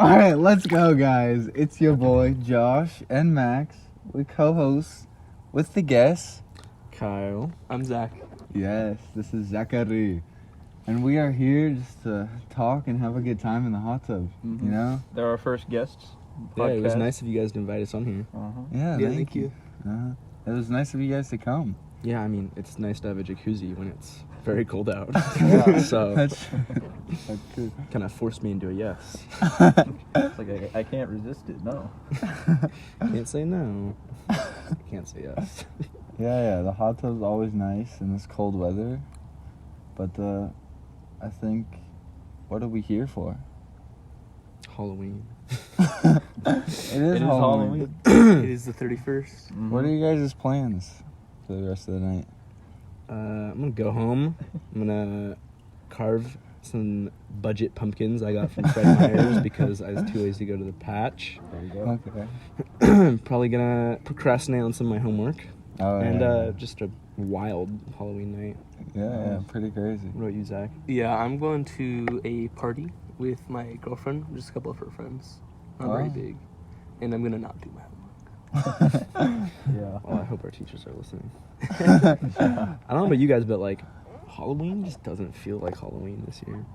Alright, let's go, guys. It's your boy, Josh and Max. We co-host with the guests. Kyle. I'm Zack. Yes, this is Zachary. And we are here just to talk and have a good time in the hot tub, Mm-hmm. you know? They're our first guests. Yeah, it was podcast. nice of you guys to invite us on here. Yeah, Yeah, thank you. It was nice of you guys to come. Yeah, I mean, it's nice to have a jacuzzi when it's very cold out. Yeah. So, That's true. kind of forced me into a yes. It's like I can't resist it. No. Can't say no. Can't say yes. Yeah, the hot tub's always nice in this cold weather. But I think, what are we here for? Halloween. It is Halloween. It is the 31st. What are you guys' plans for the rest of the night? I'm going to go home. I'm going to carve some budget pumpkins I got from Fred Meyer's because I was too lazy to go to the patch. There you go. Okay. Probably going to procrastinate on some of my homework. Oh, And yeah. just a wild Halloween night. Yeah, pretty crazy. What about you, Zach? Yeah, I'm going to a party with my girlfriend, just a couple of her friends. Not very Oh. big. And I'm going to not do my homework. Yeah. Well, I hope our teachers are listening. I don't know about you guys, but like Halloween just doesn't feel like Halloween this year.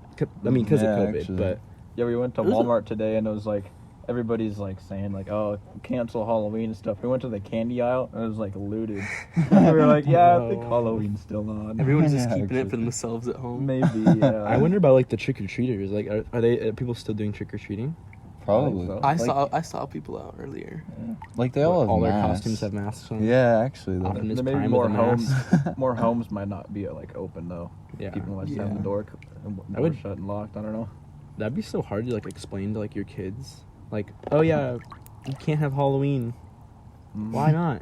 I mean, because Yeah, of COVID, actually. but Yeah, we went to Walmart today, and it was like everybody's like saying like, "Oh, cancel Halloween and stuff." We went to the candy aisle, and it was like looted. We were like, "Yeah, I think No. Halloween's still on." Everyone's just Yeah, keeping it actually. for themselves at home. Maybe. Yeah. I wonder about like the trick or treaters. Like, are people still doing trick or treating? Probably. so. I saw people out earlier. Like, they all have All their masks. costumes have masks on. Yeah, actually. Though. Optimus There may be Prime more with a homes. mask. More homes might not be like open though. Yeah, People might Yeah. have the door I would- shut and locked. I don't know. that'd be so hard to like explain to like your kids. Like, oh yeah, you can't have Halloween. Why not?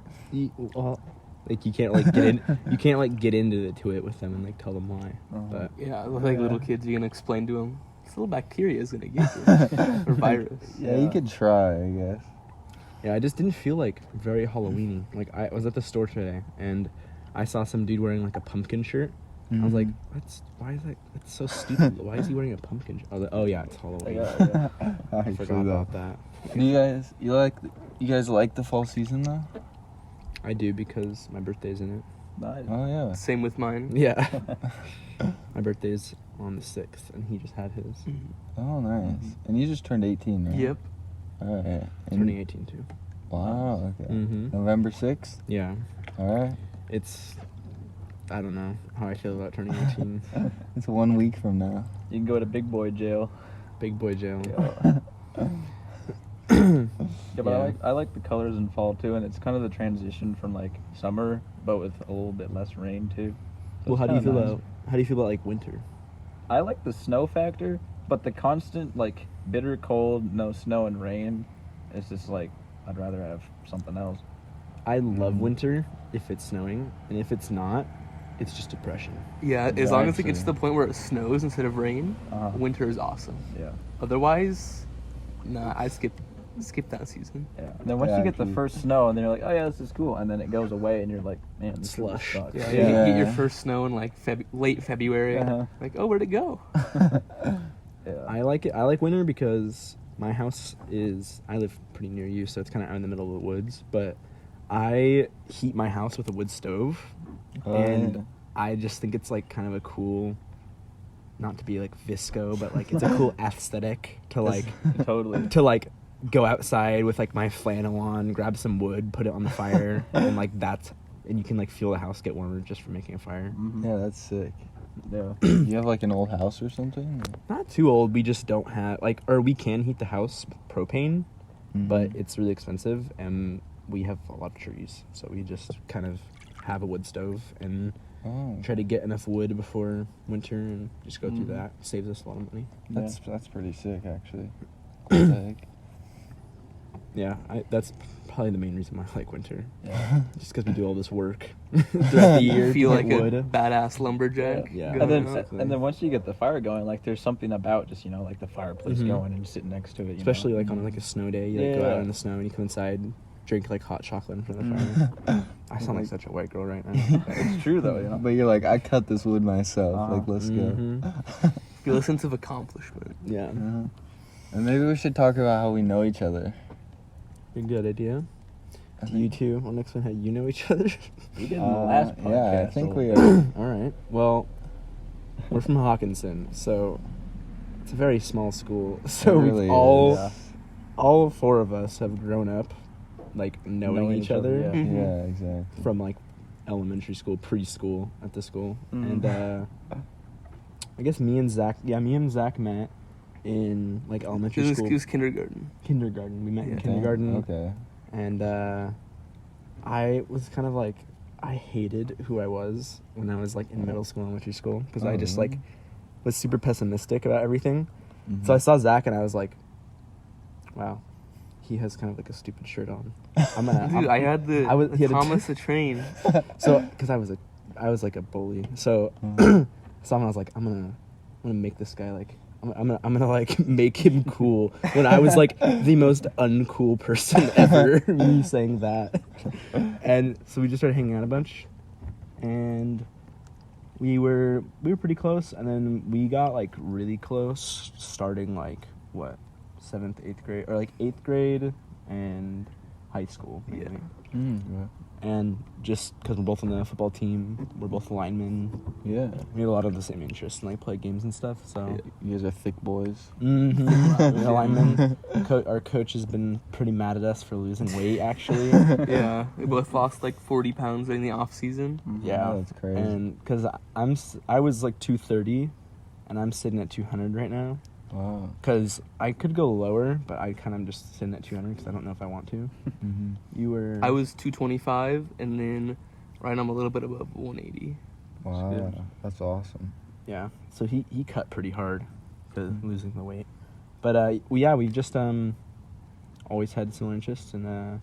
Like you can't like get in. You can't like get into it with them and like tell them why. But Yeah, like little kids, you're going to explain to them, this little bacteria is going to get you. Or virus. Yeah, you could try, I guess. yeah, I just didn't feel like very Halloweeny. Like I was at the store today and I saw some dude wearing like a pumpkin shirt. I was like, that's so stupid. Why is he wearing a pumpkin shirt? I was like, oh yeah, it's Halloween. Yeah. I Actually, forgot though. about that. Do you guys like the fall season though? I do because my birthday's in it. Nice. Oh yeah. Same with mine. Yeah. My birthday's on the 6th and he just had his. Oh nice. And you just turned 18, right? Yep. All right. And- Turning 18 too. Wow. Okay. Mm-hmm. November 6th. Yeah. All right. I don't know how I feel about turning 18. It's 1 week from now. You can go to big boy jail. Big boy jail. Yeah, but Yeah. I like the colors in fall too, and it's kind of the transition from like summer, but with a little bit less rain too. So Well, it's how do you kinda feel nice. about like winter? I like the snow factor, but the constant like bitter cold, no snow and rain, it's just like I'd rather have something else. I love winter if it's snowing, and if it's not, it's just depression. Yeah, as long as it gets to Actually. the point where it snows instead of rain, Uh-huh. winter is awesome. Yeah, Otherwise, nah, I skip that season. yeah. And then once Yeah, you get the actually. first snow, and then you're like, oh yeah, this is cool, and then it goes away, and you're like, man, this Slush. Sucks. Yeah, Yeah. you get your first snow in like late February. Uh-huh. Like, oh, where'd it go? Yeah. I like it. I like winter because my house I live pretty near you, so it's kind of out in the middle of the woods. But I heat my house with a wood stove, and yeah. I just think it's like kind of a cool, not to be like visco, but like it's a cool aesthetic to like Totally. go outside with like my flannel on, grab some wood, put it on the fire, and like and you can like feel the house get warmer just from making a fire. Mhm. Yeah, that's sick. Yeah. You have like an old house or something? Not too old. We just don't have or we can heat the house with propane, Mhm. but it's really expensive, and we have a lot of trees, so we just kind of have a wood stove and Oh, try to get enough wood before winter and just go through Mhm. that. Saves us a lot of money. that's pretty sick actually. What the heck? Yeah, that's probably the main reason why I like winter. Yeah. Just because we do all this work throughout the year. Feel to like get a wood. badass lumberjack. Yeah. And then, going on. and then once you get the fire going, like there's something about just like the fireplace Mhm. going and just sitting next to it. Especially like on like a snow day, you like go Yeah. out in the snow and you come inside, drink like hot chocolate in front of the fire. I sound like such a white girl right now. It's true though, you know. But you're like, I cut this wood myself. Uh-huh. Like, let's go. Mhm. Feel a sense of accomplishment. Yeah. Uh-huh. And maybe we should talk about how we know each other. A good idea. I Do you think- two want to explain how you know each other? We did in the last podcast. Yeah, I think a we little are. All right. Well, we're from Hawkinson, so it's a very small school. So It really we've all is. Yeah. all four of us have grown up like knowing each other yeah. Mhm. Yeah, exactly. from like elementary school, preschool at the school. Mhm. And I guess me and Zack met in like elementary It school. was kindergarten. Kindergarten. We met in Yeah. kindergarten. Okay. And I was kind of like, I hated who I was when I was like in middle school, elementary school, because I Oh, just really? like was super pessimistic about everything. Mhm. So I saw Zack and I was like, wow, he has kind of like a stupid shirt on. I'm gonna. Dude, I had the he had a- Thomas the Train. So because I was like a bully. So Mhm. so I was like, I'm gonna make this guy like. I'm gonna like make him cool when I was like the most uncool person ever. Me saying that, and so we just started hanging out a bunch, and we were pretty close, and then we got like really close starting like what 7th, 8th grade, or like 8th grade and high school. Yeah. mainly. Mm, And just because we're both on the football team, we're both linemen. yeah. We have a lot of the same interests and like play games and stuff. So. Yeah. You guys are thick boys. Mm-hmm. Linemen. Our coach has been pretty mad at us for losing weight, actually. Yeah, we both lost like 40 pounds during the off season. Yeah. Oh, that's crazy. And because I was like 230, and I'm sitting at 200 right now. Wow. Because I could go lower, but I kind of just sitting at 200 because I don't know if I want to. Mm-hmm. You were. I was 225, and then right now I'm a little bit above 180. Wow. good. That's awesome. Yeah. So he cut pretty hard because Mhm. losing the weight. But we've just always had similar interests, and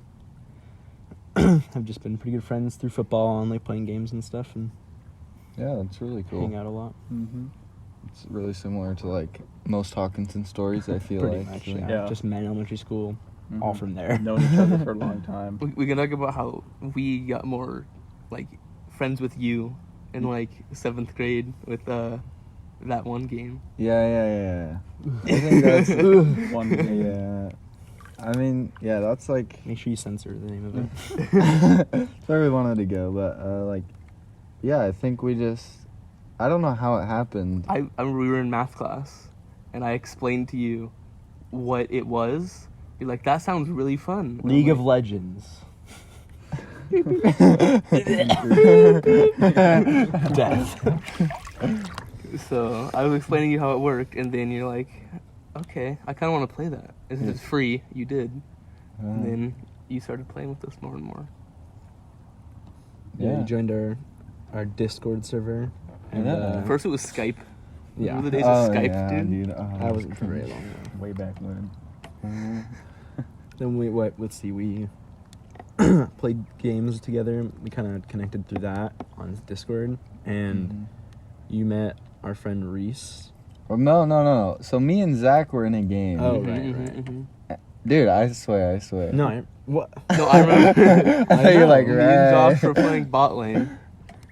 have just been pretty good friends through football and like playing games and stuff, and Yeah, that's really cool. hang out a lot. Mm-hmm. It's really similar to like most Hawkinson stories. I feel Pretty like. much, Like- yeah. Yeah. Just met in elementary school, all from there. Known each other for a long time. We can talk about how we got more like friends with you in like 7th grade with that one game. Yeah. I think that's One game. yeah. I mean, yeah, that's like Make sure you censor the name of it. that's where we wanted to go, but like, yeah, I think we just. I don't know how it happened. I remember we were in math class, and I explained to you what it was. You're like, that sounds really fun. And League I'm of like, Legends. Death. So I was explaining to you how it worked, and then you're like, okay, I kind of want to play that. And since it's free, you did. And then you started playing with us more and more. Yeah, you joined our Discord server. And, Yeah. First it was Skype. yeah, Remember the days Oh, of Skype, yeah, dude? that wasn't for very long. Way back when. Then let's see, we played games together. We kind of connected through that on Discord, and Mhm. you met our friend Reese. Well, no. So me and Zack were in a game. Oh, Mhm, right, mhm, right. mhm. Dude, I swear. No, what? No, I remember. I thought you were like, Me and Josh were right. playing bot lane.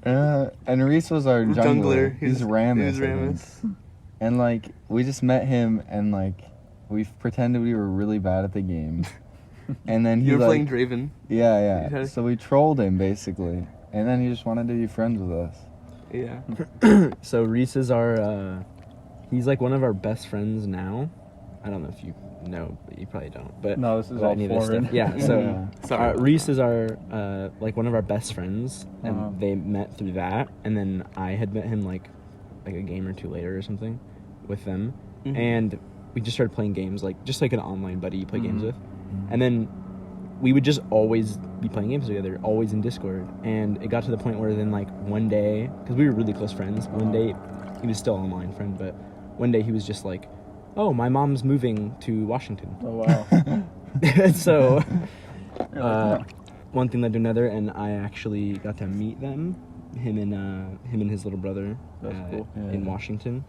And Reese was our jungler. He's Ramus. He was I think. Ramus. And like, we just met him, and like, we pretended we were really bad at the game. And then he You were like, playing Draven. yeah. You had- So we trolled him basically, and then he just wanted to be friends with us. Yeah. So Reese is our, he's like one of our best friends now. I don't know if you know, but you probably don't. But No, this is about all any of this foreign. stuff. Yeah, so Yeah. Sorry. Reese is our, like one of our best friends, and Uh-huh. they met through that. And then I had met him like a game or two later or something with them. Mhm. And we just started playing games, like just like an online buddy you play games Mhm. with. And then we would just always be playing games together, always in Discord. And it got to the point where then like one day, because we were really close friends, one day, he was still an online friend, but one day he was just like, oh, my mom's moving to Washington. Oh wow. And so You're like, one thing led to another, and I actually got to meet them, him and his little brother, That's cool. in Yeah. Washington.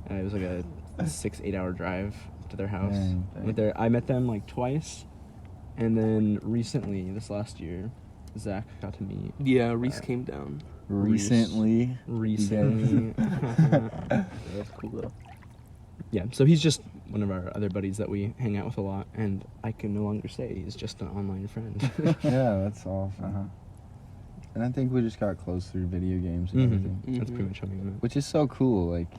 It was like a 6-8 hour drive to their house. Dang. Went there. I met them like twice, and then recently, this last year, Zack got to meet Yeah, Reese came down. Recently. recently. That's cool though. Yeah, so he's just one of our other buddies that we hang out with a lot, and I can no longer say he's just an online friend. Yeah, that's awesome. Uh-huh. And I think we just got close through video games and everything, That's pretty much how we met. which is so cool. Like,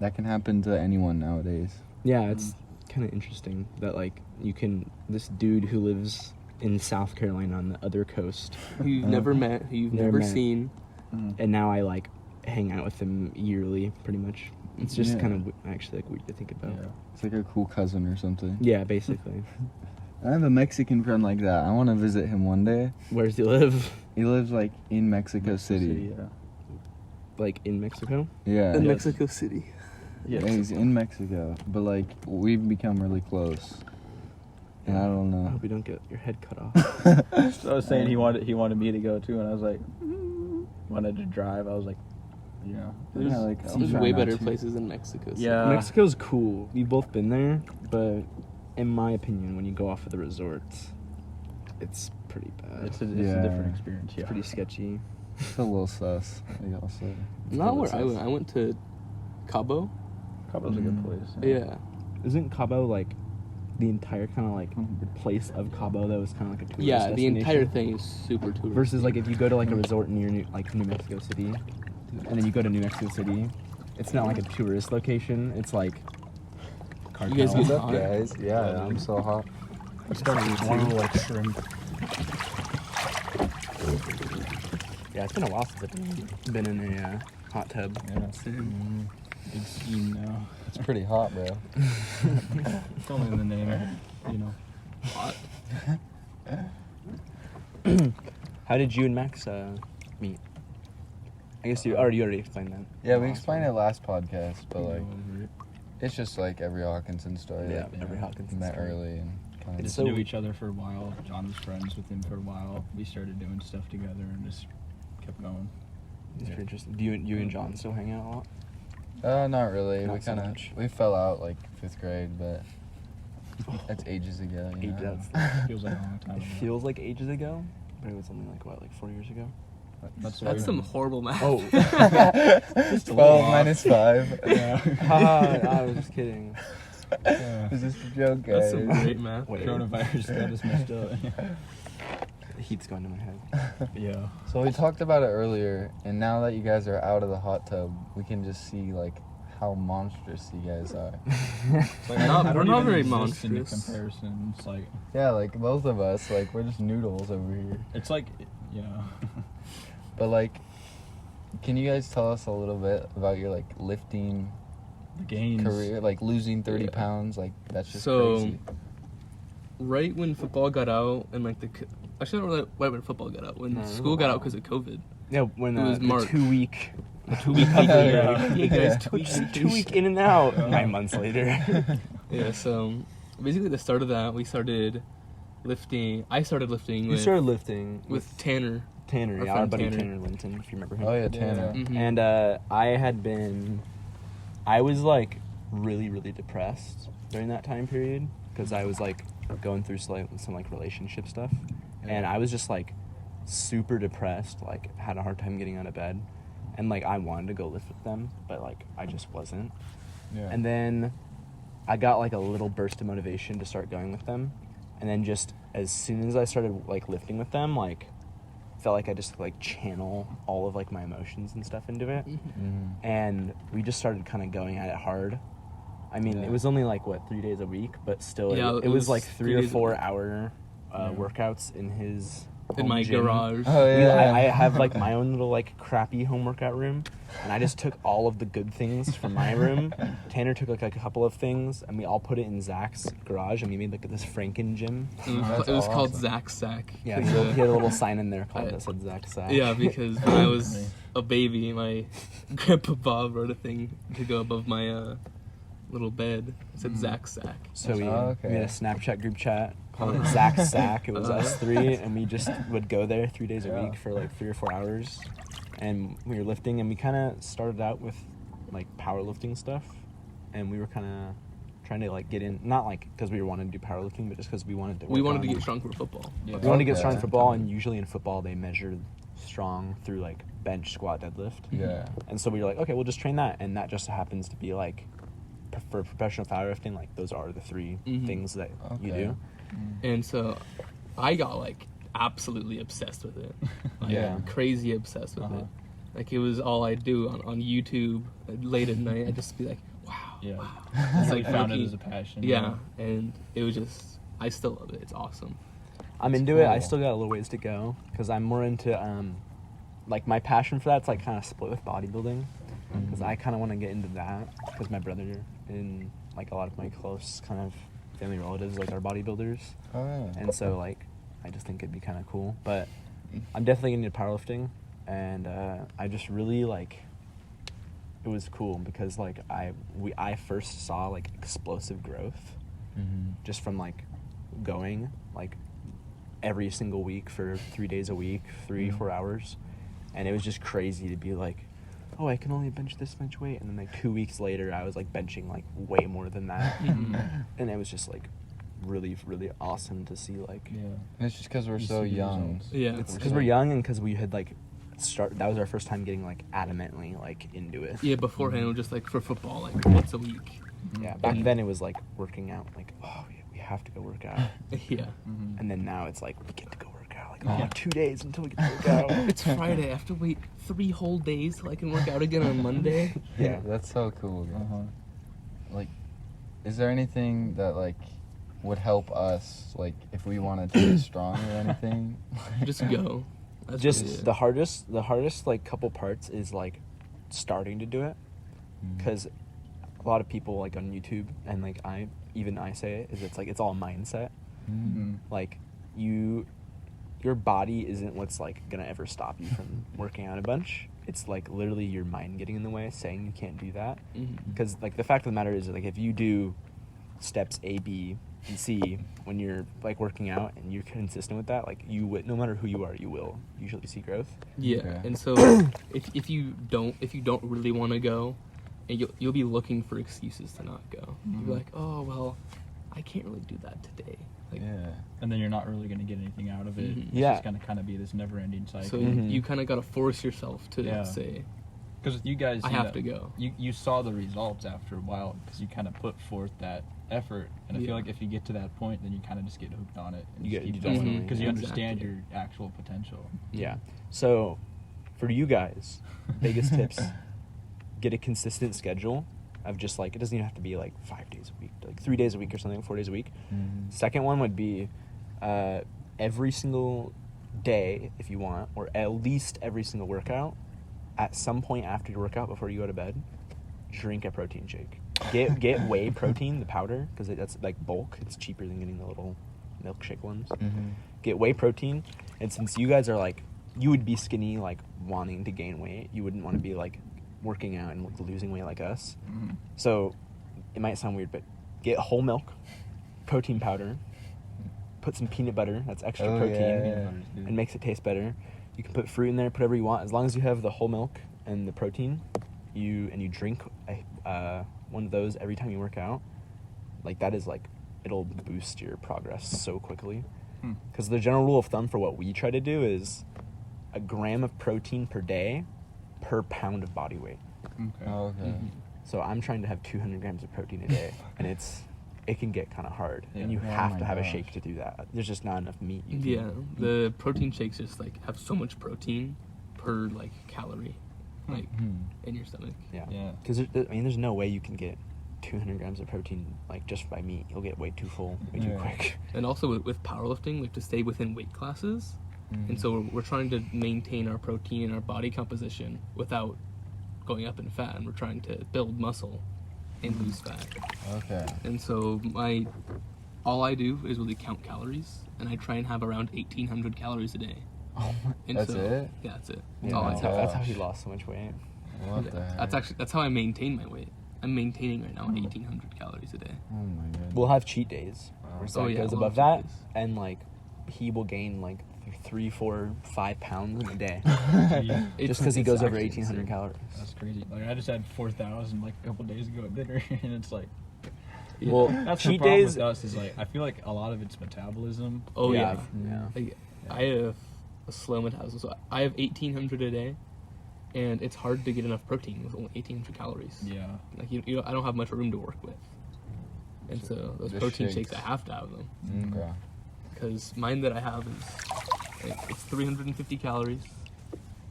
that can happen to anyone nowadays. Yeah, it's kind of interesting that like this dude who lives in South Carolina on the other coast, Who you've never met, who you've never met. seen. and now I like hang out with him yearly, pretty much. It's just Yeah. kind of actually like weird to think about. Yeah. It's like a cool cousin or something. Yeah, basically. I have a Mexican friend like that. I want to visit him one day. Where does he live? He lives like in Mexico City. Yeah. Like in Mexico? Yeah. In Yes. Mexico City. Yes. Yeah, he's in Mexico, but like we've become really close. And I don't I know. hope you don't get your head cut off. So I was saying he wanted me to go too, and I was like, wanted to drive. I was like, There's, Yeah, like, there's try way not better to. places than Mexico City. Yeah. Mexico's cool. We've both been there, but in my opinion, when you go off of the resorts, it's pretty bad. It's a Yeah. different experience. Yeah. pretty sketchy. It's a little sus, I gotta say. Not where I went. I went to Cabo. Cabo's a good place. Yeah. Isn't Cabo like the entire kind of like place of Cabo that was kind of like a tourist Yeah, the entire destination? thing is super touristy. Versus like if you go to like a resort near New Mexico City, and then you go to New Mexico City, it's not like a tourist location. It's like You guys cartels. get hot? guys? Yeah, I'm so hot. I started to like shrimp. Yeah, it's been a while since I've been in a hot tub. Yeah. Big scheme now. It's pretty hot, bro. It's only in the name, you know. Hot. How did you and Max meet? I guess you already explained that. Yeah, we explained it last podcast, but like, it's just like every Hawkinson story. Yeah, like, every Hawkinson met story. early and kind We of. just So- knew each other for a while. John was friends with him for a while. We started doing stuff together and just kept going. It's pretty interesting. Do you and John still hang out a lot? Not really. Not we so kind of much. we fell out like 5th grade, but that's ages ago. You know? Feels like a long time It ago. feels like ages ago, but it was only like 4 years ago. That's That's some horrible math. Oh, 12 minus 5. Yeah. haha, I was just kidding. Is this a joke, That's guys? some great math. Wait. Coronavirus got us messed up. The heat's going to my head. Yeah. So we talked about it earlier, and now that you guys are out of the hot tub, we can just see like how monstrous you guys are. It's like, Not- I we're don't not even very exist in the monstrous. comparison. It's like, Yeah, like both of us, like we're just noodles over here. it's like, yeah. But like, can you guys tell us a little bit about your like lifting The gains. career, like losing 30 Yeah. pounds? Like that's just So- crazy. Right when football got out and like actually not right when football got out, when No, it was school a got while. out because of COVID. Yeah, when It was the March. 2 week, The 2 week Yeah. break. hey guys, 2 week in and out. 9 months later. Yeah, so basically the start of that, we started lifting. I started lifting You with, started lifting with Tanner. Tanner, our yeah, our friend buddy Tanner. Tanner Linton, if you remember him. Oh yeah, Tanner. Yeah. Mhm. And I was like really, really depressed during that time period because I was like going through some like relationship stuff, and I was just like super depressed, like had a hard time getting out of bed, and like I wanted to go lift with them, but like I just wasn't. Yeah. And then I got like a little burst of motivation to start going with them, and then just as soon as I started like lifting with them, like felt like I just like channel all of like my emotions and stuff into it, Mhm. and we just started kind of going at it hard. I mean, Yeah. it was only like 3 days a week, but still, Yeah, it was like 3 or days a 4 week. hour Yeah. workouts in his In home my gym. garage. Oh We- yeah. I have like my own little like crappy home workout room, and I just took all of the good things from my room. Tanner took like a couple of things, and we all put it in Zach's garage, and we made like this Franken gym. That's It was called awesome. Zack Sack. Yeah, 'cause, he had a little sign in there called I- that said Zach Sack. Yeah, because when I was a baby, my grandpa Bob wrote a thing to go above my little bed. It said Zack Sack. So we Okay. made a Snapchat group chat called it Zach Sack. It was Uh-huh. us three, and we just would go there 3 days a Yeah. week for like 3 or 4 hours, and we were lifting. And we kind of started out with like powerlifting stuff, and we were kind of trying to like get in, not like because we wanted to do powerlifting, but just because we wanted to. We work wanted to on- get strong for football. Yeah. We wanted to get Okay. strong in football, and usually in football they measure strong through like bench, squat, deadlift. Yeah. And so we were like, okay, we'll just train that, and that just happens to be like for professional powerlifting, like those are the 3 things that you Okay. do. And so I got like absolutely obsessed with it. Like, Yeah. crazy obsessed with it. Like it was all I'd do on YouTube late at night. I'd just be like, wow. Yeah. Wow. It's like like found it looking- as a passion. Yeah, and it was just, I still love it. It's awesome. I'm into it. I cool. still got a little ways to go because I'm more into like my passion for that's like kind of split with bodybuilding because I kind of want to get into that because my brother and like a lot of my close kind of family relatives like are bodybuilders, Oh, yeah. and so like I just think it'd be kind of cool. But I'm definitely into powerlifting, and I just really like. It was cool because like I first saw like explosive growth just from like going like every single week for 3 days a week, 3-4 hours, and it was just crazy to be like, oh, I can only bench this much weight, and then like 2 weeks later I was like benching like way more than that, and it was just like really awesome to see like. Yeah. It's just because we're You so see the young. results. Yeah. It's because we're young and because we had like that was our first time getting like adamantly like into it. Yeah, beforehand it was just like for football, like once a week. Yeah, back then it was like working out, like, oh, we have to go work out. Yeah. And then now it's like, we get to go work out. Like, Yeah. 2 days until we get to work out. It's Friday. I have to wait 3 whole days till I can work out again on Monday. Yeah. That's so cool. Though. Like, is there anything that like would help us, like, if we wanted to get strong or anything? Just go. That's Just really it. the hardest like couple parts is like starting to do it. Because a lot of people like on YouTube and like I say it, is it's like it's all mindset. Like your body isn't what's like gonna ever stop you from working out a bunch. It's like literally your mind getting in the way, saying you can't do that. Because like the fact of the matter is like if you do steps A, B, and C when you're like working out and you're consistent with that, like you would, no matter who you are, you will usually see growth. Yeah, Okay. and so if you don't really want to go, and you'll be looking for excuses to not go. You'll be like, oh well, I can't really do that today. Like, Yeah. And then you're not really going to get anything out of it. Mhm. It's Yeah. just going to kind of be this never-ending cycle. so Mhm. you kind of got to force yourself to Yeah. say, Because you guys, I you have know, to go. You saw the results after a while because you kind of put forth that effort, and I Yeah. feel like if you get to that point, then you kind of just get hooked on it and You just get- keep you going definitely- because you understand Exactly. your actual potential. Yeah. So, for you guys, biggest tips: get a consistent schedule of just like it doesn't even have to be like 5 days a week, like 3 days a week or something, 4 days a week. Second one would be every single day, if you want, or at least every single workout. At some point after your workout, before you go to bed, drink a protein shake. Get whey protein, the powder, because that's like bulk. It's cheaper than getting the little milkshake ones. Get whey protein, and since you guys are like, you would be skinny, like wanting to gain weight, you wouldn't want to be like working out and like, losing weight like us. So it might sound weird, but get whole milk, protein powder, put some peanut butter, that's extra Oh, protein, yeah. and makes it taste better. You can put fruit in there, put whatever you want, as long as you have the whole milk and the protein. You drink one of those every time you work out. Like that is like, it'll boost your progress so quickly. Because the general rule of thumb for what we try to do is a gram of protein per day per pound of body weight. Okay. Oh, okay. So I'm trying to have 200 grams of protein a day, and it can get kind of hard, and you Yeah. Oh have my to have a gosh. shake to do that. There's just not enough meat. You can Yeah, the protein shakes just like have so much protein per like calorie, like in your stomach. Yeah. Yeah. Because there's no way you can get 200 grams of protein like just by meat. You'll get way too full, way too Yeah. quick. And also with powerlifting, we have to stay within weight classes, and so we're trying to maintain our protein and our body composition without going up in fat, and we're trying to build muscle and lose fat. Okay. And so all I do is really count calories, and I try and have around 1,800 calories a day. Oh my, And that's so, it? Yeah, that's it. That's Yeah, all I that's, do. how, that's how he Gosh. lost so much weight. What Yeah, the heck? that's how I maintain my weight. I'm maintaining right now at 1,800 calories a day. Oh my god. We'll have cheat days where Oh, Zack yeah, goes we'll above have that, cheat days. and like he will gain like 3, 4, 5 pounds in a day just because he It's goes over actually 1,800 insane. calories. That's crazy. Like I just had 4,000 like a couple days ago at dinner, and it's like Yeah. Well, that's the cheat problem days. with us is like I feel like a lot of it's metabolism. Oh yeah. yeah. Like, I have a slow metabolism, so I have 1,800 a day, and it's hard to get enough protein with only 1,800 calories. Yeah. Like I don't have much room to work with, and so those The protein shakes. shakes I have to have them Okay. because mine that I have is it's 350 calories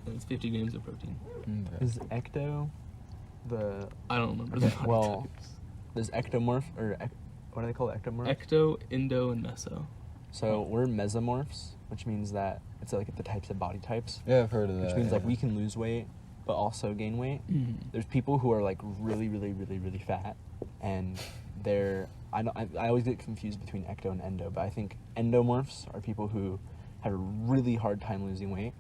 and it's 50 grams of protein. Okay. Is ecto the I don't remember the body Well, types. there's ectomorph or what do they call it? Ectomorph? Ecto, Indo, and Meso. So we're mesomorphs, which means that it's like the types of body types, Yeah, I've heard of that. which means like yeah. we can lose weight but also gain weight. There's people who are like really, really, really, really fat, and I always get confused between ecto and endo, but I think endomorphs are people who have a really hard time losing weight,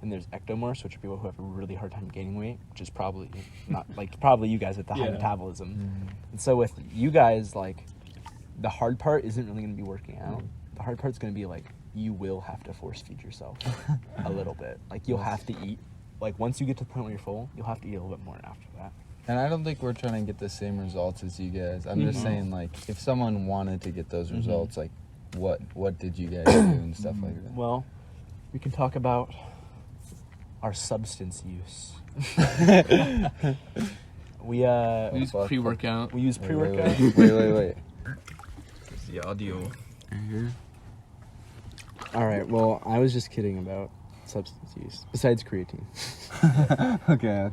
and there's ectomorphs, which are people who have a really hard time gaining weight, which is probably not like probably you guys with the high Yeah. metabolism. And so with you guys, like the hard part isn't really going to be working out. The hard part's going to be like you will have to force feed yourself a little bit. Like you'll have to eat. Like once you get to the point where you're full, you'll have to eat a little bit more after that. And I don't think we're trying to get the same results as you guys. I'm just Mhm. saying, like, if someone wanted to get those Mhm. results, like, what did you guys do and stuff like that? Well, we can talk about our substance use. we We use fuck. pre-workout. we use pre-workout. Wait. It's the audio. All right. Well, I was just kidding about substance use. Besides creatine, Okay.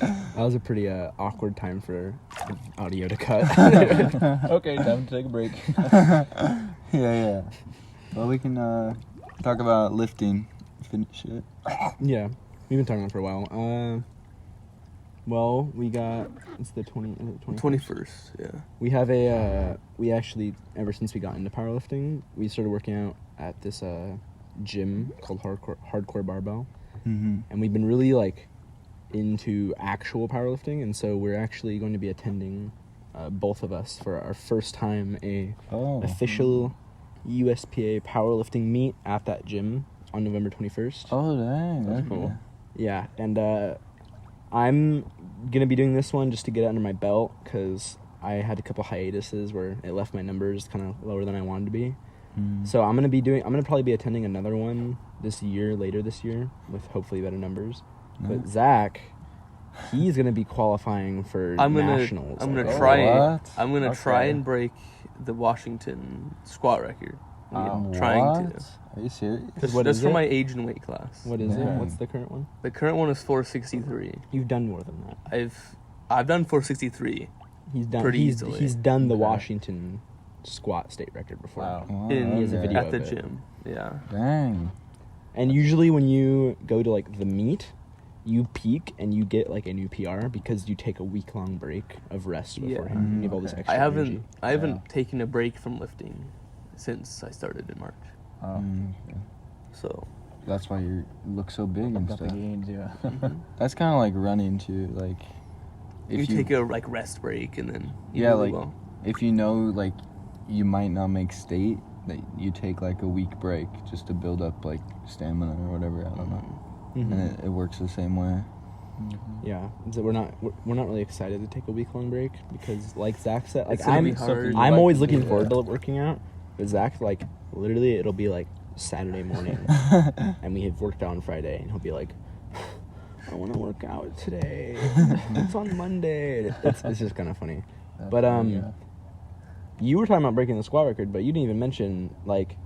that was a pretty awkward time for the audio to cut. Okay, time to take a break. Yeah. Well, we can talk about lifting. Finish it. Yeah, we've been talking about it for a while. Well, we got it's the 21st. 21st, yeah. We have we actually, ever since we got into powerlifting, we started working out at this gym called Hardcore Barbell, Mm-hmm. and we've been really like into actual powerlifting, and so we're actually going to be attending, both of us, for our first time a Oh. official USPA powerlifting meet at that gym on November 21st. Oh, dang. That's okay. cool. Yeah, and I'm gonna be doing this one just to get it under my belt because I had a couple hiatuses where it left my numbers kind of lower than I wanted to be. Mm. So I'm gonna probably be attending another one later this year, with hopefully better numbers. But Nice. Zach, he's gonna be qualifying for nationals. I'm I gonna think. try. What? I'm gonna try Okay. and break the Washington squat record. I'm What? trying to. Are you serious? What Just is for it? my age and weight class. What is it? Dang. What's the current one? The current one is 463. You've done more than that. I've done 463 He's done. Pretty he's, easily. He's done the Okay. Washington squat state record before. Wow. Wow, in He has a video at the of it. gym. Yeah. Dang. And usually when you go to like the meet, you peak and you get like a new PR because you take a week-long break of rest Yeah. beforehand. You have all this Okay. extra I energy. haven't Yeah. taken a break from lifting since I started in March. Oh. Okay. So That's why you look so big and Got the stuff. gains, yeah. That's kind of like running too. Like, you take a like rest break and then you Yeah, really like- well. if you know like you might not make state, that you take like a week break just to build up like stamina or whatever. I don't know. Mhm. And it works the same way. Yeah, so we're not really excited to take a week-long break because, like Zach said, like It's gonna be I'm hard. I'm always looking Yeah. forward to working out, but Zach, like literally, it'll be like Saturday morning, and we have worked out on Friday, and he'll be like, "I want to work out today. It's on Monday." It's just kind of funny. But Yeah. you were talking about breaking the squat record, but you didn't even mention like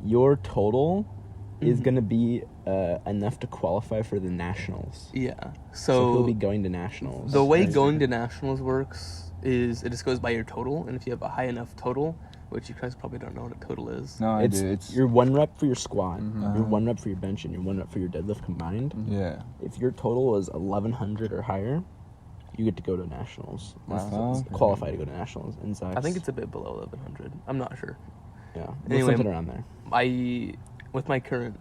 your total is Mhm. gonna be enough to qualify for the nationals. Yeah. So he'll So be going to nationals. the way That's going good. to nationals works is it just goes by your total, and if you have a high enough total, which you guys probably don't know what a total is. No, I it's do. It's your 1 rep for your squat, Mhm. your 1 rep for your bench, and your 1 rep for your deadlift combined. yeah. If your total is 1100 or higher, you get to go to nationals. Wow. It's Okay. qualify to go to nationals. And Zach's, I think it's a bit below 1100. I'm not sure. yeah, Anyway, something around there. With my current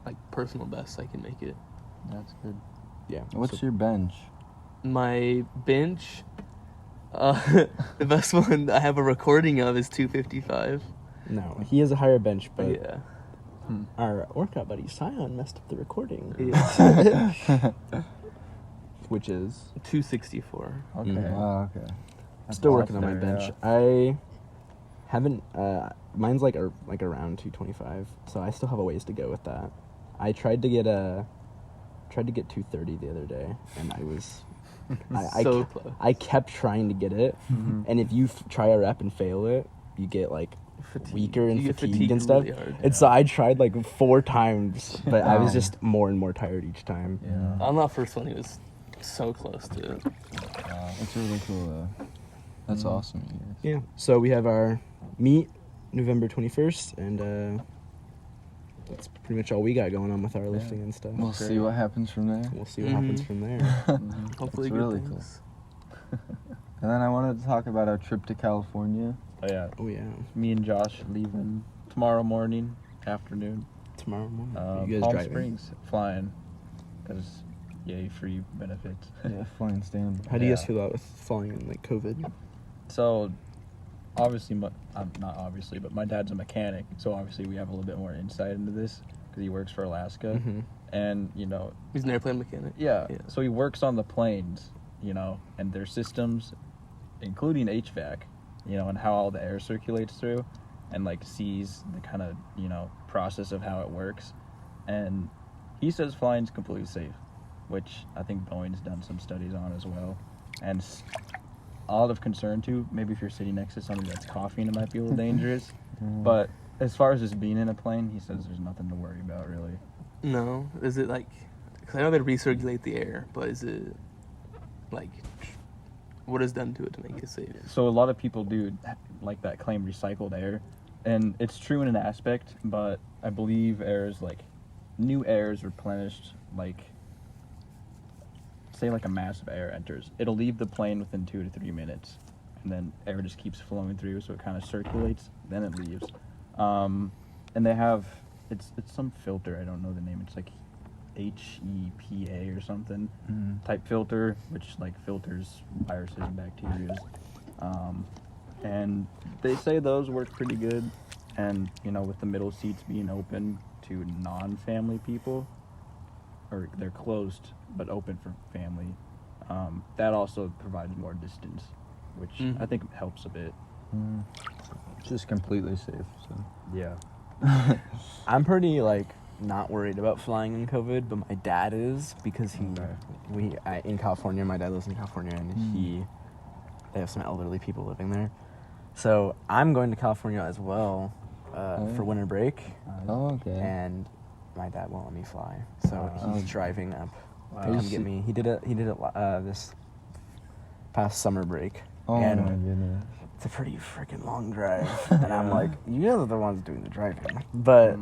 like personal best, I can make it. That's good. Yeah. What's so- your bench? My bench, the best one I have a recording of is 255. No, he has a higher bench, but Yeah. our workout buddy Sion messed up the recording, Yeah. which is 264. Okay. Mhm. Oh, okay. still That's working on my there, bench. I haven't. Mine's like around 225, so I still have a ways to go with that. I tried to get tried to get 230 the other day, and I was So close. I kept trying to get it, and if you try a rep and fail it, you get like weaker and You get fatigued and stuff. really hard. And so I tried like 4 times, but I was Wow. just more and more tired each time. Yeah. On that first one, he was so close to it. Wow. That's really cool though. That's awesome, you guys. Yeah. So we have our meet November 21st, and that's pretty much all we got going on with our lifting and stuff. We'll see what happens from there. We'll see what happens from there. Hopefully, That's good really things. And then I wanted to talk about our trip to California. Oh yeah, Oh yeah, me and Josh leaving tomorrow morning, afternoon. tomorrow morning. You guys Palm driving? Springs flying, because yay free benefits. Yeah, flying stand. How do you guys Yeah. feel about falling in like COVID? So, obviously, not obviously, but my dad's a mechanic, so obviously we have a little bit more insight into this because he works for Alaska, Mm-hmm. and you know, He's an airplane mechanic. yeah, Yeah. so he works on the planes, you know, and their systems, including HVAC, you know, and how all the air circulates through, and like sees the kind of, you know, process of how it works, and he says flying's completely safe, which I think Boeing's done some studies on as well, and a lot of concern too. Maybe if you're sitting next to somebody that's coughing, it might be a little dangerous. But as far as just being in a plane, he says there's nothing to worry about really. No, is it like? Because I know they recirculate the air, but is it like what is done to it to make it safe? So a lot of people do like that claim recycled air, and it's true in an aspect, but I believe air is like new air is replenished, like say like a mass of air enters, it'll leave the plane within 2 to 3 minutes, and then air just keeps flowing through, so it kind of circulates, then it leaves. And they have it's some filter, I don't know the name, it's like HEPA or something type filter, which like filters viruses and bacteria. And they say those work pretty good, and you know, with the middle seats being open to non-family people, or they're closed but open for family, that also provides more distance, which I think helps a bit. It's just completely safe. So. Yeah. I'm pretty like not worried about flying in COVID, but my dad is, because in California. My dad lives in California, and they have some elderly people living there. So I'm going to California as well for winter break, Oh, okay. and my dad won't let me fly, so he's driving up to Wow. come get me. He did it this past summer break. Oh and my goodness. it's a pretty freaking long drive, and I'm like, you guys are the ones doing the driving, but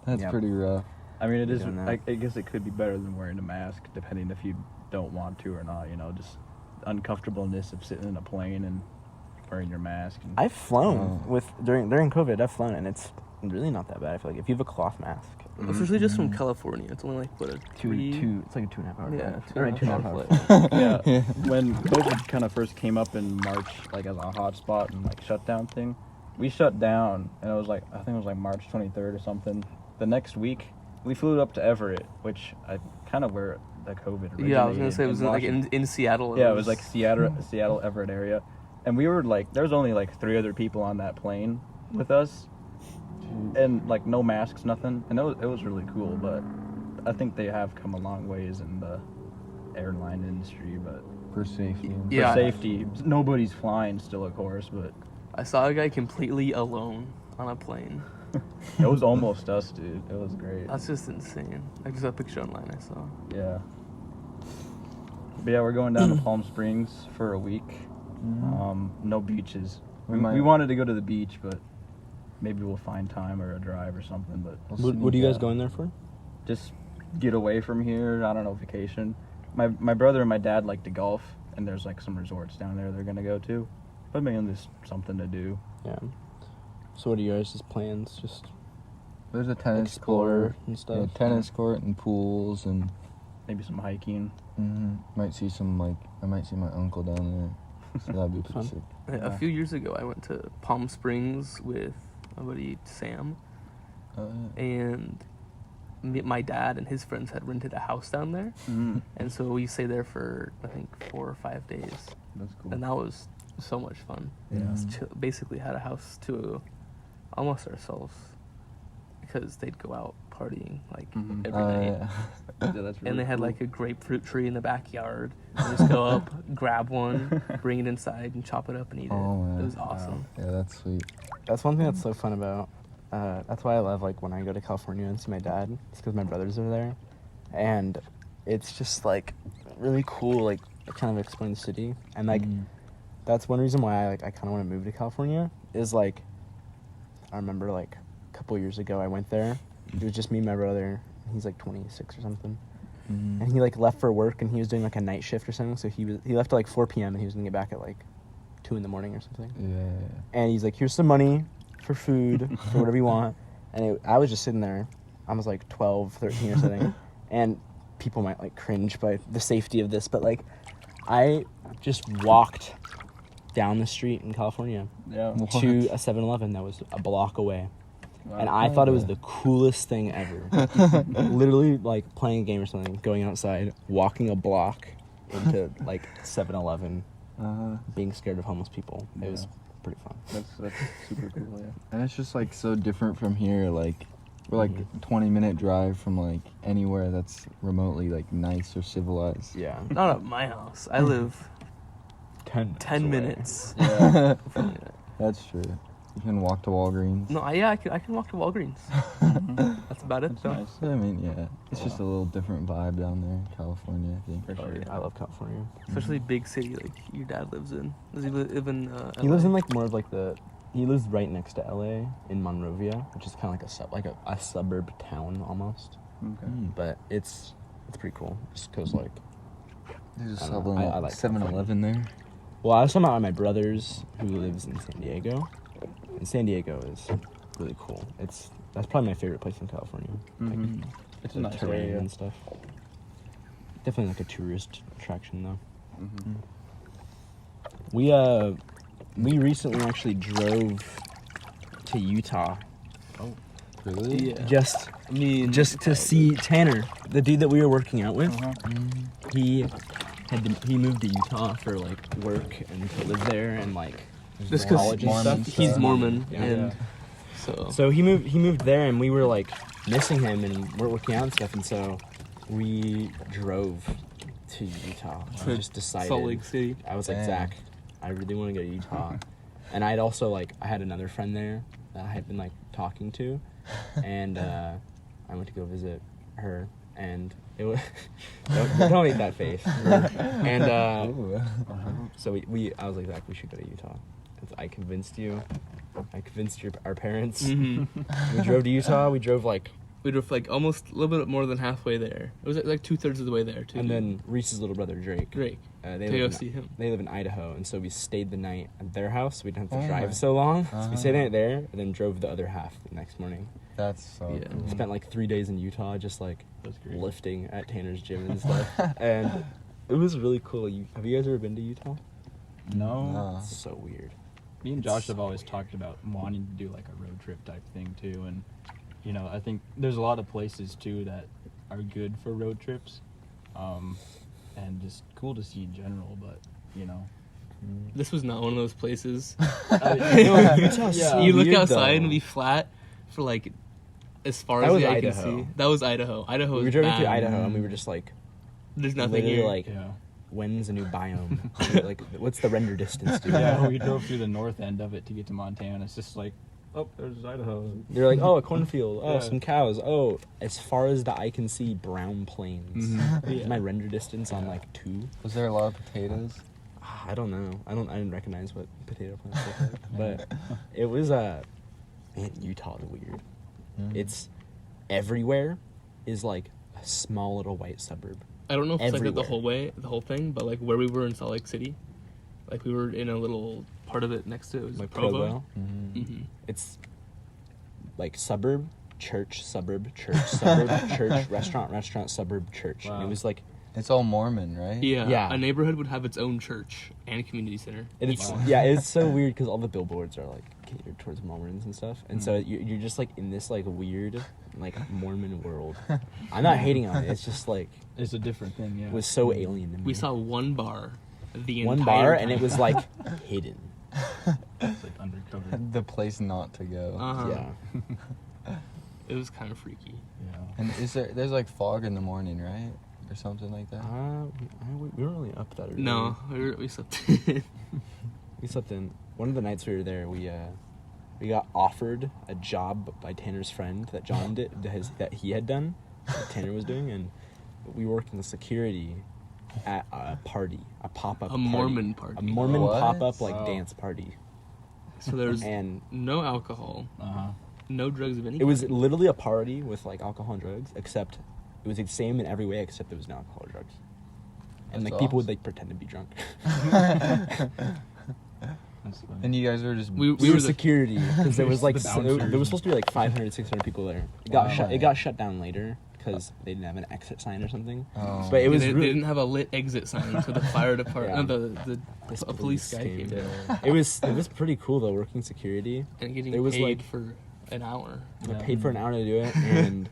That's Yep. pretty rough. I mean, it is. Doing that. I guess it could be better than wearing a mask, depending if you don't want to or not. You know, just the uncomfortableness of sitting in a plane and wearing your mask. And, I've flown during COVID. I've flown, and it's really not that bad. I feel like if you have a cloth mask, Especially just from California, it's only like what a two. It's like a 2.5 hour Yeah, drive. 2.5 2.5 hour hour flight. yeah. When COVID kind of first came up in March, like as a hot spot and like shutdown thing, we shut down, and it was like, I think it was like March 23rd or something. The next week, we flew up to Everett, which I kind of where the COVID originated. Yeah, I was gonna say it was like Washington. in Seattle. Yeah, it was like Seattle, Everett area, and we were like, there was only like 3 other people on that plane with us, and like no masks, nothing, and it was really cool. But I think they have come a long ways in the airline industry, but For safety. Yeah. for safety, nobody's flying still, of course, but I saw a guy completely alone on a plane. it was almost us, dude. It was great. That's just insane. I just saw a picture online I saw. Yeah. But yeah, we're going down to Palm Springs for a week. No beaches. We wanted to go to the beach, but maybe we'll find time or a drive or something. But What are you guys going there for? just get away from here. I don't know, vacation. My brother and my dad like to golf, and there's like some resorts down there they're gonna go to. But mainly just something to do. Yeah. So what are you guys' plans? Just There's a tennis explore court. and stuff. Yeah, tennis court and pools and Maybe some hiking. might see I might see my uncle down there. So that'd be pretty Fun. sick. A few years ago, I went to Palm Springs with my buddy Sam, and my dad and his friends had rented a house down there, and so we stayed there for I think 4 or 5 days, That's cool. and that was so much fun. Yeah. Just basically had a house to almost ourselves, because they'd go out partying like Mhm. every night. Yeah. Yeah, that's really And they had cool. like a grapefruit tree in the backyard. And just go up, grab one, bring it inside, and chop it up and eat Oh, it. man. It was awesome. Yeah, that's sweet. That's one thing that's so fun about. That's why I love like when I go to California and see my dad. It's because my brothers are there, and it's just like really cool. Like kind of explain the city, and like that's one reason why I kind of want to move to California. Is like I remember like a couple years ago I went there. It was just me and my brother. He's like 26 or something. Mhm. And he like left for work and he was doing like a night shift or something. So he left at like 4 p.m. and he was gonna get back at like 2 a.m. or something. Yeah. And he's like, "Here's some money for food, for whatever you want." And I was just sitting there. I was like 12, 13 or something. And people might like cringe by the safety of this, but like I just walked down the street in California Yeah. to a 7-Eleven that was a block away. Wow. And I thought it was the coolest thing ever. Literally, like, playing a game or something, going outside, walking a block into, like, 7-Eleven, being scared of homeless people. It was pretty fun. That's super cool. Yeah. And it's just like so different from here. Like we're like 20-minute drive from like anywhere that's remotely like nice or civilized. Yeah. Not at my house. I live 10 away. minutes. Yeah. from it. That's true. You can walk to Walgreens. No, I can walk to Walgreens. That's about it. That's So. nice. I mean, yeah, it's just a little different vibe down there in California, I think. For sure. I love California. Especially big city like your dad lives in. Does he live in? He lives LA? in, like, more of, like, he lives right next to LA in Monrovia, which is kind of like a suburb town almost. Okay. But it's pretty cool. Just because, like, There's a I don't know, I like 7-Eleven there. well, I was talking about my brothers who lives in San Diego. And San Diego is really cool. That's probably my favorite place in California. Mhm. Like, It's a the nice terrain area. and stuff. Definitely like a tourist attraction though. Mhm. We recently actually drove to Utah Really? Yeah. just Me and to see Tanner, the dude that we were working out with. Uh-huh. He moved to Utah for like work and to live there and like Just college because and stuff. he's Mormon, Yeah. and so So he moved there, and we were like missing him, and we're working out and stuff, and so we drove to Utah. We To just decided. Salt Lake City. I was like, Damn. Zach, I really want to go to Utah, and I'd also like I had another friend there that I had been like talking to, and I went to go visit her, and it was don't make that face. And Ooh. so I was like, Zach, we should go to Utah. I convinced you. I convinced our parents. Mm-hmm. We drove to Utah. We drove like, We drove like almost a little bit more than halfway there. It was like 2/3 of the way there too. and then Reese's little brother Drake. Drake. They To go live see him. They live in Idaho, and so we stayed the night at their house. We didn't have to Oh drive my- so long. So we stayed the Uh-huh. night there, and then drove the other half the next morning. That's so Yeah. cool. Spent like 3 days in Utah, just like That's great. lifting at Tanner's gym and stuff. And it was really cool. Have you guys ever been to Utah? No. No. It's so weird. Me and Josh have always talked about wanting to do like a road trip type thing too, and you know, I think there's a lot of places too that are good for road trips, and just cool to see in general. But you know, This was not one of those places. Utah's Yeah. so You look weird, outside though. and be flat for like as far That as was the eye Idaho. can see. That was Idaho. Idaho We was were driving bad. through Idaho, and we were just like, There's nothing literally here. like, yeah, when's a new biome? Like, what's the render distance, dude? yeah. We drove through the north end of it to get to Montana. It's just like, oh, there's Idaho. They're like, oh, a cornfield. Oh, Yeah. some cows. Oh, as far as the eye can see, brown plains. Mhm. Is my render distance on like 2? Was there a lot of potatoes? I don't know. I didn't recognize what potato plants look like. But it was man, Utah's weird. It's everywhere is like a small little white suburb. I don't know if it's like the Everywhere. whole way, the whole thing, but like where we were in Salt Lake City, like we were in a little part of it next to it was Like Provo. Provo. Mm-hmm. It's like suburb, church, suburb, church, restaurant, suburb, church. And Wow. it was like It's all Mormon, right? Yeah, Yeah. a neighborhood would have its own church and community center. it's Wow. yeah, it's so weird because all the billboards are like catered towards Mormons and stuff, and so you're just like in this like weird like Mormon world. I'm not hating on it. It's just like It's a different thing. Yeah. it was so alien to me. We saw one bar, the one entire bar, time. and it was like hidden. It's like undercover. The place not to go. Uh-huh. Yeah. It was kind of freaky. Yeah. And there's like fog in the morning, right? Or something like that? We weren't really up that early. No, we slept. We slept in. One of the nights we were there, we got offered a job by Tanner's friend that John did, that he had done, that Tanner was doing, and we worked in the security at a party, a pop-up A Mormon party. A Mormon What? pop-up, like, Wow. dance party. So there's And no alcohol, Uh-huh. no drugs of any it was kind. literally a party with, like, alcohol and drugs, except it was the same in every way, except there was no alcohol or drugs. And, That's like, people would, awesome. like, pretend to be drunk. That's funny. And you guys were just... We We were were the- security, because there was, like, The bouncers. there was supposed to be, like, 500, 600 people there. Wow. It got shut down later, because they didn't have an exit sign or something. Oh. But it was they really- didn't have a lit exit sign, so the fire department, Yeah. a police guy came in It was pretty cool though, working security. and getting It was paid like- for an hour. I Yeah. paid for an hour to do it, and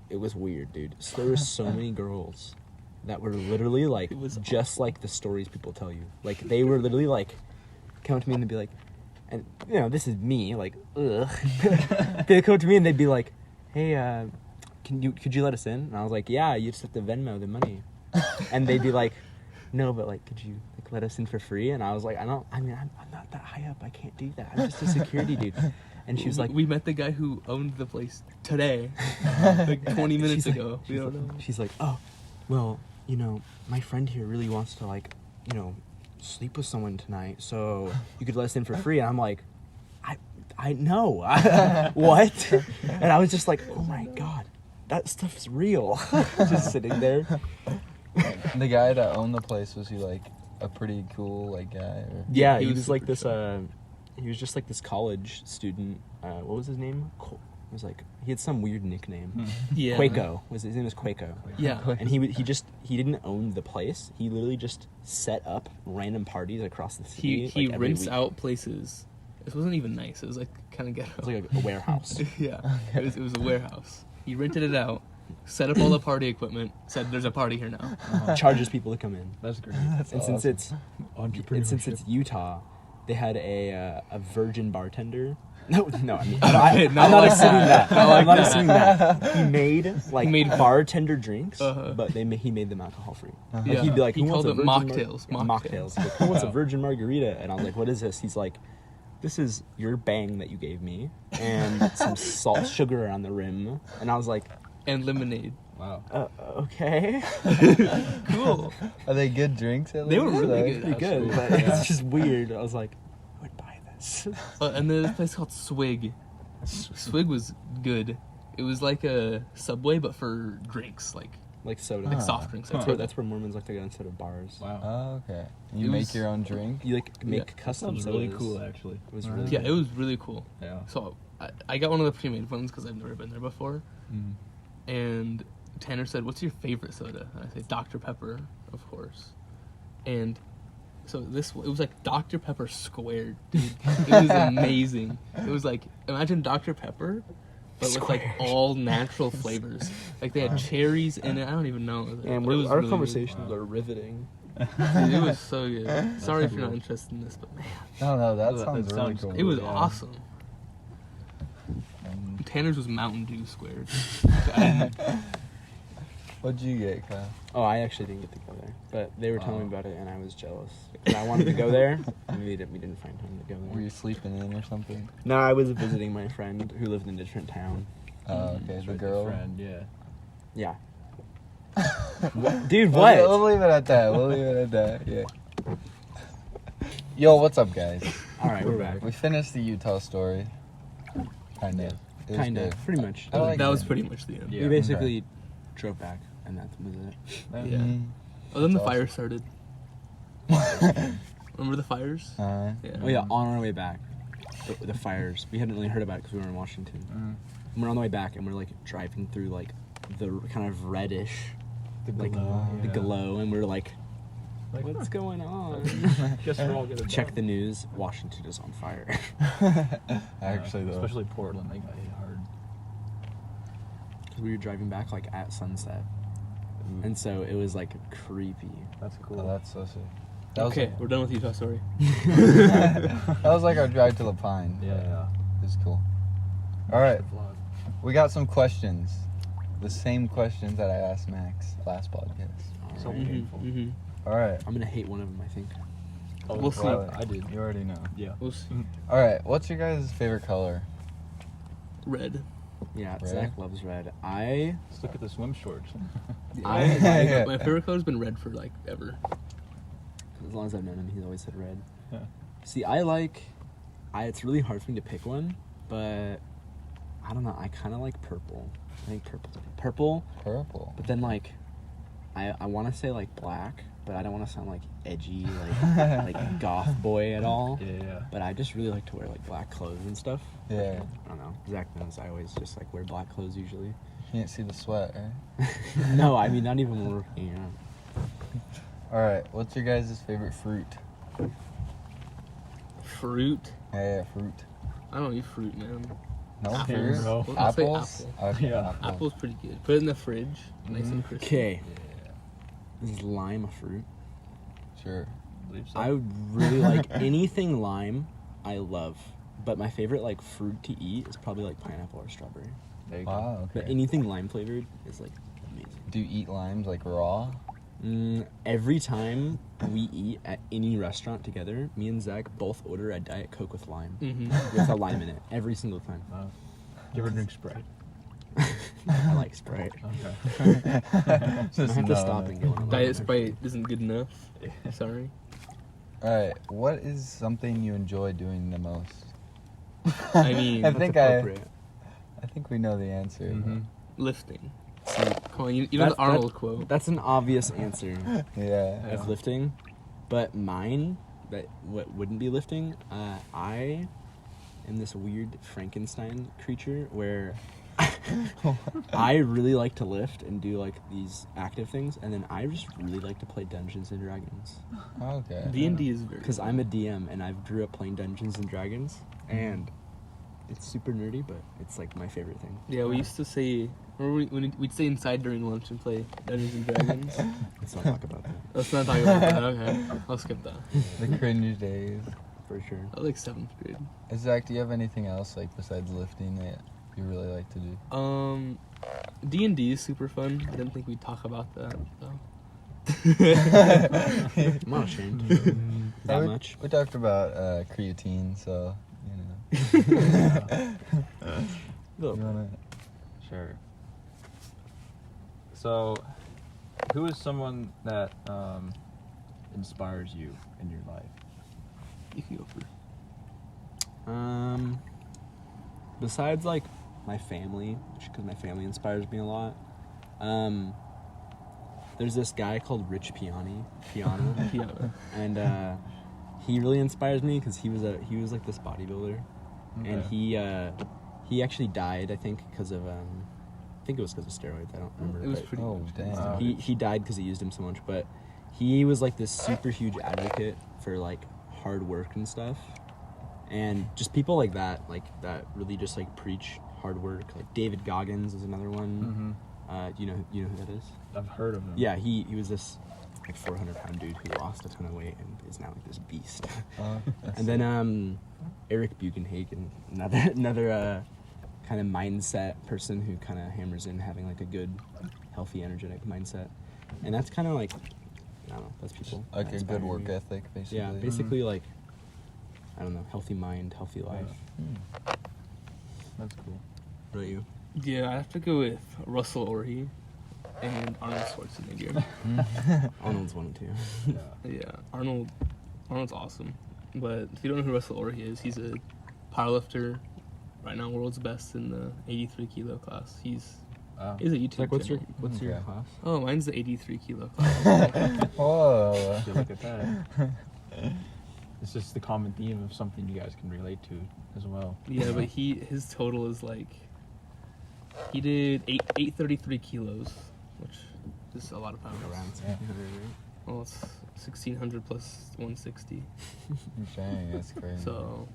it was weird, dude. So there were so many girls that were literally like It was just like the stories people tell you. Like they were literally like come up to me and they'd be like, and you know this is me like ugh. They'd come up to me and they'd be like, hey, could you let us in? And I was like, yeah, you just have to Venmo the money. And they'd be like, no, but like, could you like let us in for free? And I was like, I'm not that high up. I can't do that. I'm just a security dude. And she was like, we met the guy who owned the place today, like 20 minutes she's like- ago. We she's don't like- know. She's like, oh, well, you know, my friend here really wants to like, you know, sleep with someone tonight, so you could let us in for free. And I'm like, I know. What? And I was just like, oh my god, that stuff's real. Just sitting there. The guy that owned the place, was he like a pretty cool like guy? Or? Yeah, he he was was like super this. chill. He was just like this college student. What was his name? It was like he had some weird nickname. Yeah. Quaco was his name. Was Quaco. Yeah. And he didn't own the place. He literally just set up random parties across the city. He like, every rents week. out places. This wasn't even nice. It was like kind of ghetto. It was like a warehouse. Yeah, it was a warehouse. He rented it out, set up all the party equipment, said there's a party here now. Charges people to come in. That's great. And since it's Utah, they had a virgin bartender. No, I mean, I'm not like assuming that. Not like I'm not that. assuming that. He made bartender drinks, Uh-huh. but he made them alcohol free. Uh-huh. Like, Yeah. he'd be like, He "Who wants called a it virgin mocktails, Mar-" mocktails. Mocktails. Like, who wants a virgin margarita? And I was like, "What is this?" He's like, "This is your bang that you gave me, and some salt sugar on the rim." And I was like, And lemonade. Wow. "Okay." Cool. Are they good drinks? At They were least? really Like- good. Pretty good, but it's just weird. I was like, "I would buy this." And then this place called Swig. Swig was good. It was like a Subway, but for drinks, like Like soda. like soft drinks. That's where Mormons like to go instead of bars. Wow. Oh, okay. You It make was- your own drink? You like make Yeah. custom Sounds sodas. really cool, actually. It was Alright. really Yeah, it was really cool. Yeah. So I got one of the pre-made ones because I've never been there before. Mm. And Tanner said, "What's your favorite soda?" And I said, "Dr. Pepper, of course." And so it was like Dr. Pepper squared, dude. It was amazing. It was like, imagine Dr. Pepper, but with like Squared. all natural flavors. Like they had cherries in it. I don't even know. And It was our really good. conversations are riveting. Dude, it was so good. Sorry if you're not interested in this, but man, No, that That sounds really sounds cool. it was Yeah. awesome. Um, Tanner's was Mountain Dew squared. What'd you get, Kyle? Oh, I actually didn't get to go there, but they were telling me about it, and I was jealous. And I wanted to go there, and we didn't find time to go Were there. you sleeping in or something? No, I was visiting my friend who lived in a different town. Oh, okay. that's The right, girl. friend, yeah. Yeah. Dude, We'll what? leave it at that. We'll leave it at that. Yeah. Yo, what's up, guys? All right, we're back. We finished the Utah story. Kind of. Kind of, pretty much. I like that it. was pretty much the end. Yeah. We basically drove back, and that was it. Yeah. Mhm. Oh, then the That's fire started. Remember the fires? Uh, Yeah. Oh yeah, on our way back, the fires. We hadn't really heard about it because we were in Washington. And we're on the way back, and we're like driving through like the kind of reddish, like glow, the yeah. glow, and we're like, what's going on? Guess we're all gonna Check die. the news. Washington is on fire. Actually, though. Especially Portland, they got hit hard. We were driving back like at sunset, and so it was like creepy. That's cool. Oh, that's so sick. That was Okay, like, we're done with Utah story. that was like our drive to La Pine. Yeah. It was cool. All right. We got some questions. The same questions that I asked Max last podcast. So Alright. painful. Mm-hmm. All right. I'm gonna hate one of them, I think. Oh, We'll see. Well, I did. You already know. Yeah. We'll see. All right. What's your guys' favorite color? Red. Yeah, Red? Zack loves red. Let's look at the swim shorts. My favorite color's been red for like ever. As long as I've known him, he's always said red. Yeah. See, it's really hard for me to pick one, but I don't know. I kind of like purple. I think purple. Purple. But then like, I want to say like black, but I don't want to sound like edgy, like goth boy at all. Yeah. But I just really like to wear like black clothes and stuff. Yeah. I don't know. Zack knows I always just like wear black clothes usually. You can't see the sweat, right? No, I mean not even working. Yeah. All right. What's your guys' favorite fruit? Fruit. Yeah, fruit. I don't eat fruit, man. No Apple. fruit. No. I'll say Apples. apple. Okay, Yeah. apple. Apple's pretty good. Put it in the fridge, nice and crispy. Okay. Is lime a fruit? Sure. I believe so. I would really like anything lime. I love, but my favorite like fruit to eat is probably like pineapple or strawberry. There you go. Wow. But Okay. anything lime flavored is like amazing. Do you eat limes like raw? Every time we eat at any restaurant together, me and Zack both order a Diet Coke with lime, Mm-hmm. with a lime in it, every single time. Wow. You ever drink Sprite? I like Sprite. Okay. I Just have to no, stop no. and get one. of Diet those. Sprite isn't good enough. Sorry. All right. What is something you enjoy doing the most? I mean, I That's think appropriate. I think we know the answer. Mhm. lifting. See, Come on, you know the Arnold quote. That's an obvious answer Yeah. of lifting, but mine, what wouldn't be lifting, I am this weird Frankenstein creature where I really like to lift and do like these active things, and then I just really like to play Dungeons and Dragons Okay. D&D is very. because I'm a DM and I grew up playing Dungeons and Dragons, and it's super nerdy, but it's like my favorite thing. Yeah, we used to say. Remember when we'd stay inside during lunch and play Dungeons and Dragons. Let's not talk about that Let's not talk about that. Okay, I'll skip that. The cringe days. for sure. I was like 7th grade. Zach, do you have anything else like besides lifting that you really like to do? D&D is super fun. I didn't think we'd talk about that though. I'm not ashamed. Yeah, That we, much. We talked about creatine, so you know. You wanna- Sure. So, who is someone that inspires you in your life? You can go first. Besides like my family, because my family inspires me a lot. There's this guy called Rich Piano, Yeah. and he really inspires me because he was like this bodybuilder, and he actually died, I think, because of I think it was because of steroids. I don't remember. It was but pretty. Oh much. damn. he died because he used him so much, but he was like this super huge advocate for like hard work and stuff, and just people like that really just like preach hard work. Like David Goggins is another one. You know who that is? I've heard of him. Yeah, he was this like 400-pound dude who lost a ton of weight and is now like this beast. And then Eric Buchenhagen, another kind of mindset person who kind of hammers in having like a good, healthy, energetic mindset, and that's kind of like, I don't know, that's people. Like that a inspire good work me. ethic, basically. Yeah, basically like, I don't know, healthy mind, healthy life. That's cool. What about you? Yeah, I have to go with Russell Orhe and Arnold Schwarzenegger. Arnold's one and two. Yeah, Arnold's awesome. But if you don't know who Russell Orhe is, he's a powerlifter. Right now, world's best in the 83 kilo class. He's a YouTube Like, what's your channel. your Okay. class? Oh, mine's the 83 kilo class. Whoa. You look at that. It's just the common theme of something you guys can relate to as well. Yeah, but his total is like, he did 833 kilos, which is a lot of pounds. Around Yeah. 600, right? Well, it's 1600 plus 160, Dang, that's crazy. so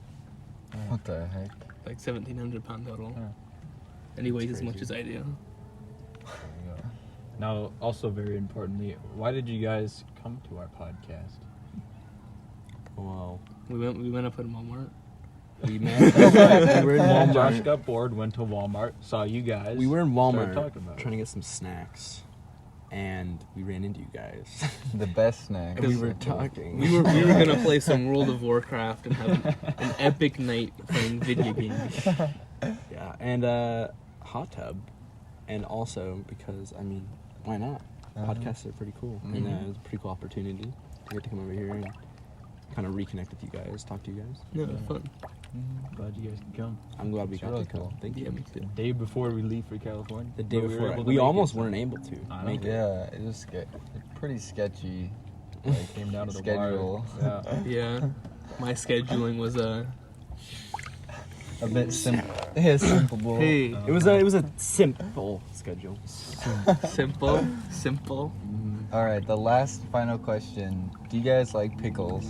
What the heck? like 1700 pound total. Yeah. And he weighs as crazy. much as I do. There you go. Now, also very importantly, why did you guys come to our podcast? Well, We went up at Walmart. We met. We were in And Josh Walmart. got bored, went to Walmart, saw you guys. We were in started Walmart talking about trying to get some snacks, and we ran into you guys. The best snack. And we were talking. We were gonna play some World of Warcraft and have an epic night playing video games. Yeah, and hot tub, and also because why not? Podcasts are pretty cool, and it was a pretty cool opportunity to get to come over here and kind of reconnect with you guys, talk to you guys. No, it was fun. Glad you guys could come. I'm glad we It's got really to come. cool. Thank Yeah, you. me too. The day before we leave for California. The day But we were before, able to we make almost it, so weren't able to I know. make it. Yeah, it was pretty sketchy. Like, Came down to the schedule. wire. Yeah. Yeah, my scheduling was A bit simple. Yeah, simple. hey, It was a simple schedule. simple. All right, the last final question. Do you guys like pickles?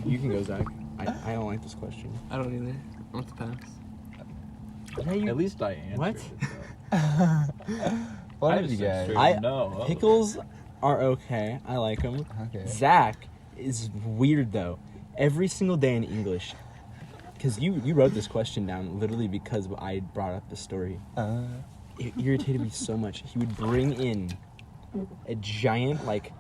You can go, Zach. I don't like this question. I don't either. I want to pass. At least I answered What? it, though. What I have you just said guys? straight I- no. Pickles are okay. I like them. Okay. Zach is weird though. Every single day in English, because you wrote this question down literally because I brought up the story. It irritated me so much. He would bring in a giant, like,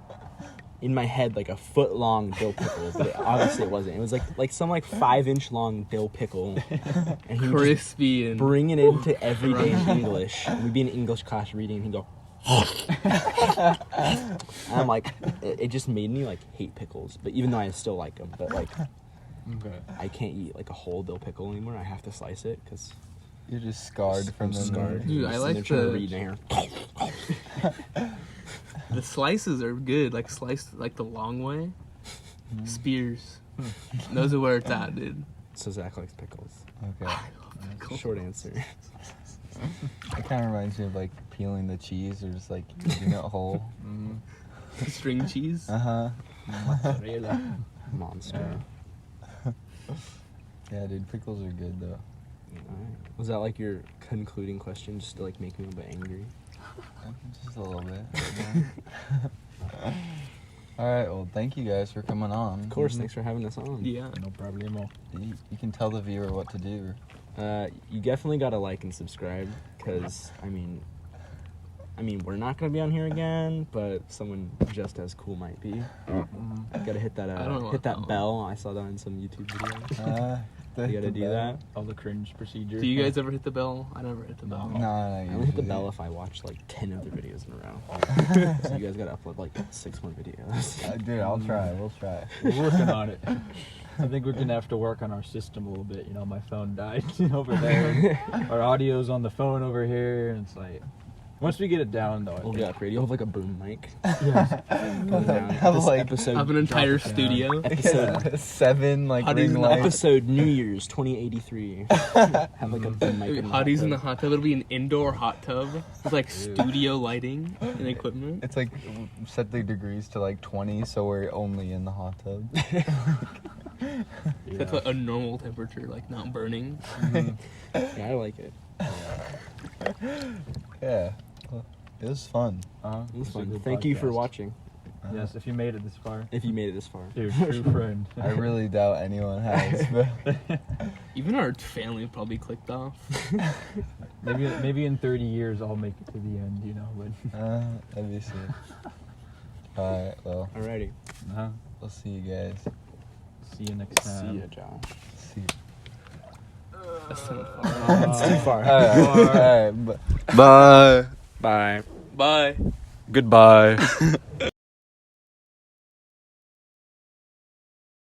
in my head, like a foot long dill pickle, but obviously it wasn't. It was like some 5-inch long dill pickle, and he would just Crispy and bring it into every day in English. And we'd be in English class reading, and he'd go. And I'm like, it just made me hate pickles. But even though I still like them, but Okay. I can't eat a whole dill pickle anymore. I have to slice it because You're just scarred from I'm the scarred. Dude, I Just like sitting there trying to the- read in here. the slices are good. Like sliced the long way. Spears. Those are where it's at, dude. So Zach likes pickles. Okay. Short answer. It kind of reminds me of peeling the cheese or just eating it whole. String cheese. Uh huh. Monster. Yeah, dude, pickles are good though. Alright. Was that your concluding question, just to make me a bit angry? Just a little bit. All right. Well, thank you guys for coming on. Of course, thanks for having us on. Yeah. No problemo. You can tell the viewer what to do. You definitely gotta like and subscribe, because we're not gonna be on here again, but someone just as cool might be. Gotta hit that I don't know hit that about that bell. I saw that in some YouTube videos. You gotta do that. All the cringe procedure. Do you guys ever hit the bell? I never hit the bell. No, I only hit the bell if I watch 10 other videos in a row. So you guys gotta upload 6 more videos. Dude, I'll try. We'll try. We're working on it. I think we're gonna have to work on our system a little bit. You know, my phone died over there. Our audio's on the phone over here, and it's once we get it down, though, We'll get upgraded. You'll have a boom mic. Yeah. Going down. Have, episode. Have an entire Drop it down. studio. Episode. 7 Hotties ring in the lights. Episode New Year's 2083. Have a boom mic. Hotties in the hot tub. It'll be an indoor hot tub with studio lighting and equipment. It's set the degrees to 20, so we're only in the hot tub. That's a normal temperature, not burning. Yeah, I like it. Yeah. Well, it was fun. It was It's a fun. good Thank you for podcast. watching. Yes, if you made it this far, If you made it this far. dude, true friend. I really doubt anyone has. But Even our family probably clicked off. maybe in 30 years I'll make it to the end. But that'd be sick. Alright, well, Alrighty. we'll see you guys. see you next time. See ya, Josh. See you. That's so far. It's too far. Alright. Bye. Bye. Bye. Goodbye.